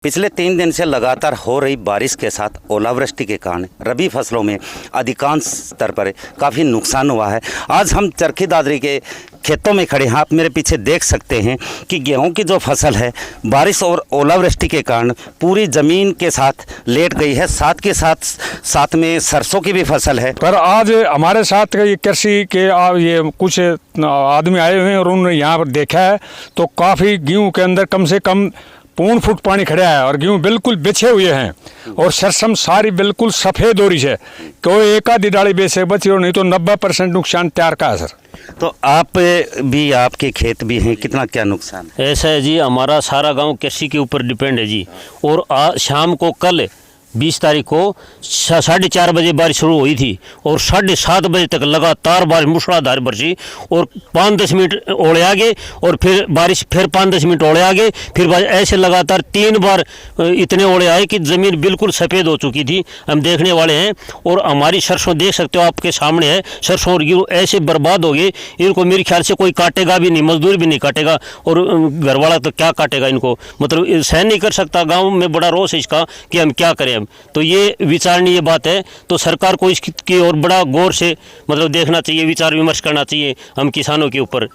पिछले 3 दिन से लगातार हो रही बारिश के साथ ओलावृष्टि के कारण रबी फसलों में अधिकांश स्तर पर काफ़ी नुकसान हुआ है। आज हम चरखी दादरी के खेतों में खड़े हैं। आप मेरे पीछे देख सकते हैं कि गेहूं की जो फसल है बारिश और ओलावृष्टि के कारण पूरी ज़मीन के साथ लेट गई है। साथ के साथ में सरसों की भी फसल है। पर आज हमारे साथ ये कृषि के ये कुछ आदमी आए हुए हैं और उन्होंने यहाँ पर देखा है तो काफ़ी गेहूँ के अंदर कम से कम 1.5 फुट पानी खड़ा है और गेहूँ बिल्कुल बिछे हुए हैं और सरसम सारी बिल्कुल सफ़ेद हो रही है। कोई एक आधी डाली बेचे बची और नहीं तो 90% नुकसान तैयार का है सर। तो आप भी, आपके खेत भी हैं, कितना क्या नुकसान है? ऐसा है जी, हमारा सारा गांव कृषि के ऊपर डिपेंड है जी। और शाम को कल 20 तारीख को 4:30 बजे बारिश शुरू हुई थी और 7:30 बजे तक लगातार बारिश मूसलाधार बरसी और 5-10 मिनट ओले आगे और फिर बारिश, फिर 5-10 मिनट ओले आगे, फिर बारिश, ऐसे लगातार 3 बार इतने ओले आए कि ज़मीन बिल्कुल सफ़ेद हो चुकी थी। हम देखने वाले हैं और हमारी सरसों देख सकते हो, आपके सामने है। सरसों और गेहूँ ऐसे बर्बाद हो गए, इनको मेरे ख्याल से कोई काटेगा भी नहीं, मजदूर भी नहीं काटेगा और घर वाला तो क्या काटेगा इनको, मतलब सहन नहीं कर सकता। गाँव में बड़ा रोष है इसका कि हम क्या करें। तो ये विचारणीय बात है, तो सरकार को इसकी और बड़ा गौर से मतलब देखना चाहिए, विचार विमर्श करना चाहिए हम किसानों के ऊपर।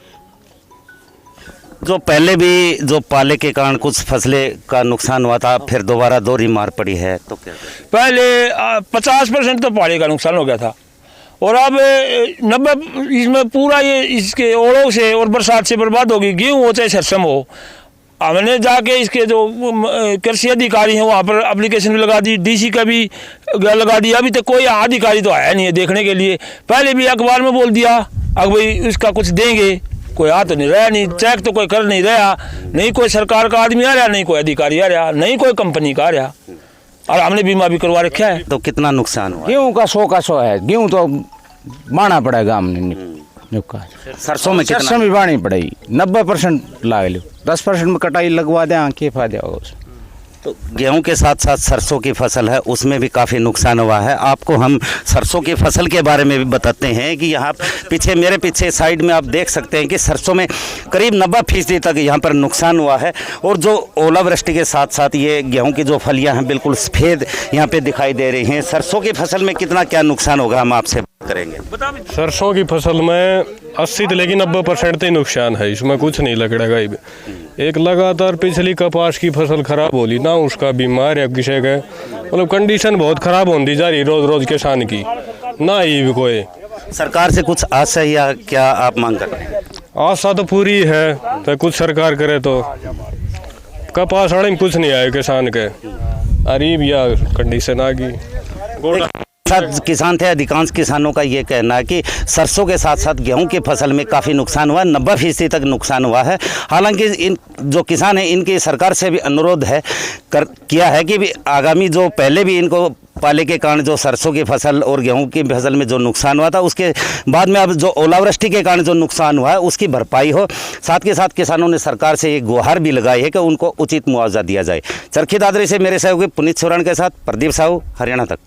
जो पहले भी जो पाले के कारण कुछ फसलें का नुकसान हुआ था, फिर दोबारा दोहरी मार पड़ी है, तो क्या पहले 50% तो पाले का नुकसान हो गया था और अब 90 इसमें पूरा ये इसके ओलों से और बरसात से बर्बाद होगी। गेहूँ हो चाहे सरसम हो, हमने जाके इसके जो कृषि अधिकारी हैं वहाँ पर एप्लीकेशन भी लगा दी, डीसी का भी लगा दिया। अभी तक कोई अधिकारी तो आया नहीं है देखने के लिए। पहले भी अखबार में बोल दिया अब भाई इसका कुछ देंगे, कोई आ तो नहीं रहा, नहीं चेक तो कोई कर नहीं रहा, नहीं कोई सरकार का आदमी आ रहा, नहीं कोई अधिकारी आ रहा, नहीं कोई कंपनी का आ रहा। और हमने बीमा भी करवा रखा है। तो कितना नुकसान हुआ? गेहूँ का 100 है। गेहूँ तो माना पड़ेगा हमने। सरसों में कितना? सरसों में बाणी पड़ेगी 90% लाग लो, 10% में कटाई लगवा दें, क्या फायदा होगा उसमें। तो गेहूं के साथ साथ सरसों की फसल है, उसमें भी काफ़ी नुकसान हुआ है। आपको हम सरसों की फसल के बारे में भी बताते हैं कि यहाँ पीछे, मेरे पीछे साइड में आप देख सकते हैं कि सरसों में करीब 90% तक यहाँ पर नुकसान हुआ है। और जो ओलावृष्टि के साथ साथ ये गेहूं की जो फलियाँ हैं बिल्कुल सफ़ेद यहाँ पे दिखाई दे रही हैं। सरसों की फसल में कितना क्या नुकसान होगा हम आपसे करेंगे। सरसों की फसल में 80 से लेकिन 90% ही नुकसान है, इसमें कुछ नहीं लगेगा। एक लगातार पिछली कपास की फसल खराब होली ना, उसका बीमार है किसी का, मतलब कंडीशन बहुत खराब होती जा रही रोज रोज किसान की ना। ये भी कोई सरकार से कुछ आशा या क्या आप मांग कर रहे हैं? आशा तो पूरी है, तो कुछ सरकार करे तो। कपास वाले में कुछ नहीं आए किसान के, अरीब या कंडीशन आ गई। साथ किसान थे, अधिकांश किसानों का ये कहना है कि सरसों के साथ साथ गेहूं की फसल में काफ़ी नुकसान हुआ है, 90% तक नुकसान हुआ है। हालांकि इन जो किसान हैं इनकी सरकार से भी अनुरोध है किया है कि भी आगामी जो पहले भी इनको पाले के कारण जो सरसों की फसल और गेहूं की फसल में जो नुकसान हुआ था, उसके बाद में अब जो ओलावृष्टि के कारण जो नुकसान हुआ है उसकी भरपाई हो। साथ के साथ किसानों ने सरकार से एक गुहार भी लगाई है कि उनको उचित मुआवजा दिया जाए। चरखी दादरी से मेरे सहयोगी पुनीत सोरण के साथ प्रदीप साहू, हरियाणा तक।